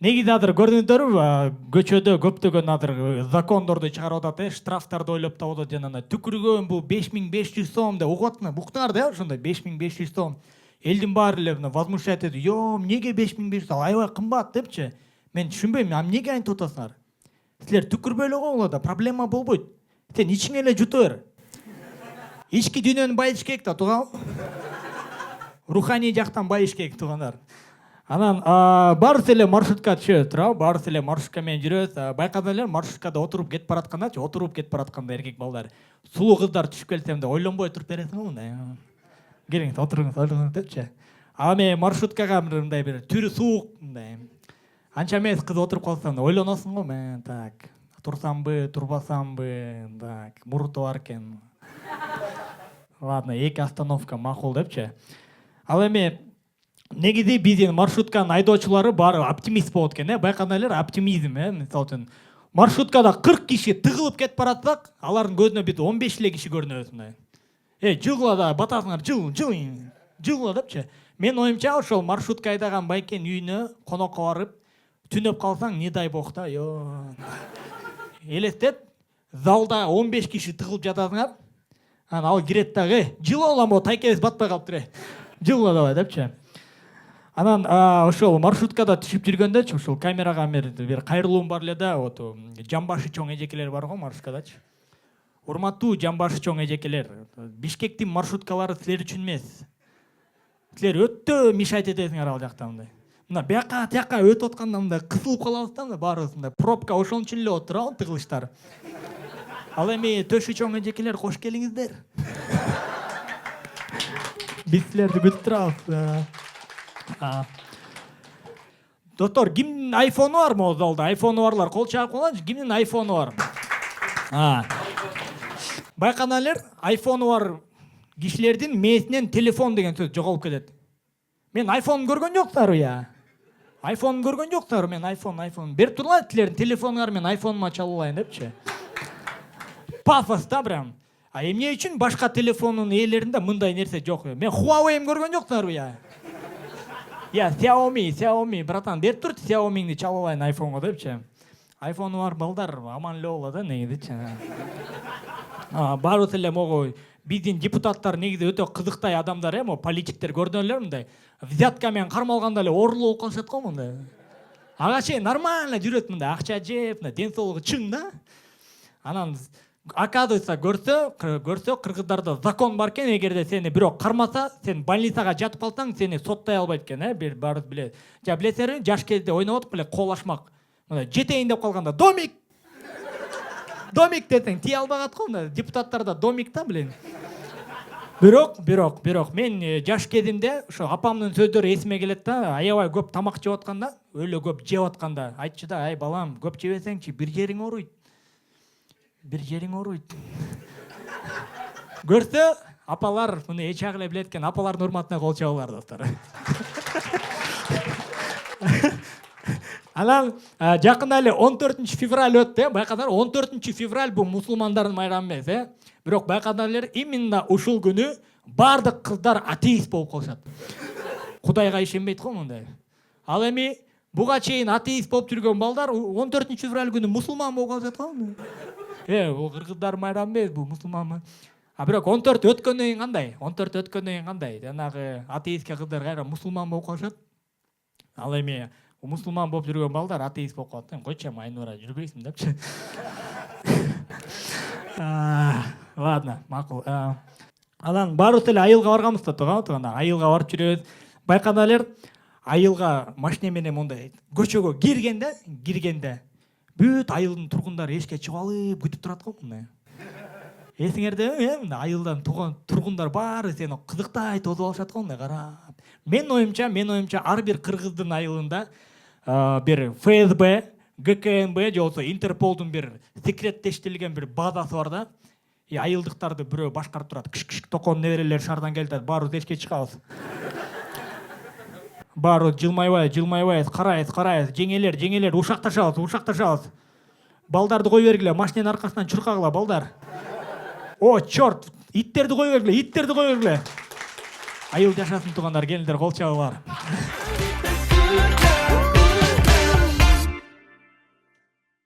Негизи азыр көрдүңүздөрбү, көчөдө көптөгөн азыр закондорду чыгарып атат, штрафтарды ойлоп табылат жана түкүргөн бул 5500 сом деп угуп атпы, уктуңар да ошондой 5500 сом. Элдин баары эле возмущать этип, "Ё, эмнеге 5500 сом? Аябай кымбат" депчи. Мен түшүнбөйм, эмнеге антип атасыңар? Силер түкүрбөй эле койгула да, проблема болбойт. Сен ичиңе эле жута бер. Ички дүйнөнү байытыш керек да, тууган. Руханий жактан байыш керек, туугандар. Анан баарыбыз эле маршрутка түшөбүз, туурабы? Баарыбыз эле маршрутка менен жүрөбүз. Байкадыңар, маршруткада отуруп кетип бараткандачы, отуруп кетип баратканда эркек балдар, сулуу кыздар түшүп келсем деп ойлонбой туруп бересиң го мындай. Келиңиз, отуруңуз, ойлоңуз депчи. А мен маршруткага мындай бир түрү суук, мындай. Анча эмес кыз отуруп калса ойлоносуң го, мен так, турсамбы, турбасамбы, так, муруту бар экен. Ладно, 2 остановка макул депчи. Ал эми негизи биздин маршрутканын айдоочулары баары оптимист болот экен, байкадыңар, оптимизм, мисалы үчүн маршруткада 40 киши тыгылып кетип баратсак, алардын көзүнө бүт 15 эле киши көрүнөбүз мындай. Жылгыла да батасыңар, жылгыла депчи. Мен оюмча ошол маршрутка айдаган байкенин үйүнө конокко барып, түнөп калсаң, не дай бог да, элестет, залда 15 киши тыгылып жатасыңар. Анан ал кирет дагы, жылгыла могу тайкебиз батпай калыптыр. Жылгыла давай депчи. Анан ошол маршруткада түшүп жүргөндө ошол камерага бир кайрылуум бар эле да, жамбашы чоң эжекелер бар го маршруткадачы. Урматтуу жамбашы чоң эжекелер, Бишкектин маршруткалары силер үчүн эмес. Силер өтө мешать этесиңер ал жакта мындай. Мына бияка тияка өтүп атканда мындай кысылып калабыз да, баарыбыз мындай пробка ошон үчүн эле болот туурабы, тыгылыштар. Ал эми төшү чоң эжекелер, кош келиңиздер. Биз силерди күтүп турабыз. Доктор, кимдин айфону бар могу залда? Айфону барлар кол чаап койгончу, кимдин айфону бар? Байкадыңар, айфону бар кишилердин мээсинен телефон деген сөз жоголуп кетет. Мен айфон көргөн жоксуздарбы я? Айфон көргөн жоксуздарбы? Мен айфон. Берип турлар силердин телефонуңар мен айфонума чалып алайын депчи. Пафос да прям. Эмне үчүн башка телефонунун ээлеринде мындай нерсе жок? Мен Huawei'ни көргөн жоксуздарбы я? Xiaomi, братан, берип тур Xiaomi'ни чалып алайын айфонго депчи. Айфону бар балдар аман эле болот да негизичи. Баарыбыз эле могу биздин депутаттар негизи өтө кызыктай адамдар, могу политиктер көрдүңөр мындай. Взятка менен кармалганда эле орлуу болуп калышат го мындай. Ага чейин нормально жүрөт мындай, акча жеп, ден соолугу чың да. Анан оказывается көрсө кыргыздарда закон бар экен, эгерде сени бирөө кармаса, сен больницага жатып калсаң, сени соттой албайт экен, бир баарыбыз билет. Билесиңерби, жаш кезде ойноп атып эле колашмак. Мына жетейин деп калганда домик десең тие албагат го, мына депутаттарда домик да билем. Бирок мен жаш кезимде ошо апамдын сөздөрү эсиме келет да, аябай көп тамак жеп атканда, өлө көп жеп атканда айтчу да, "Ай балам, көп жебесеңчи бир жериң ооруйт. Көрсө, апалар муну эч ак эле билет экен, апалардын урматына кол чабыңар достор. Анан жакында эле 14 февраль өттү, байкадыңар, 14 февраль бул мусулмандардын майрамы эмес, Бирок байкадыңар, именно ушул күнү бардык кыздар атеист болуп калышат. Кудайга ишенбейт го мындай. Ал эми буга чейин атеист болуп жүргөн балдар 14 февраль күнү мусулман болуп калышат го. Бул кыргыздар майрамы эмес, бул мусулман. Бирок 14 өткөндөн кийин кандай? Жанагы атеистке кыздар кайра мусулман болуп калышат. Ал эми мусулман болуп жүргөн балдар атеист болуп калат. Койчу, Айнура жүрбөйсүң депчи. Ладно, макул. Анан баарыбыз эле айылга барганбыз да, тууган. Айылга барып жүрөбүз. Байкадыңар, айылга машина менен мондай көчөгө киргенде бүт айылдын тургундары эшикке чыгып алып күтүп турат го мындай. Эсиңердеби, айылдан тургундар баары сени кызыктай тосуп алышат го мындай карап. Мен оюмча ар бир кыргыздын айылында бир ФСБ, ГКНБ же болбосо Интерполдун бир секреттештирилген бир базасы бар да. Айылдыктарды бирөө башкарып турат. Кыш токон неберелер шаардан келет, баарыбыз эшикке чыгабыз. Баарыбыз жылмайбайбыз, карайбыз, жеңелер, ушакташабыз. Балдарды кой бергиле, машинанын аркасынан чуркагыла балдар. О, чорт, иттерди кой бергиле. Айыл жашасын туугандар, келиңдер кол чабыңар.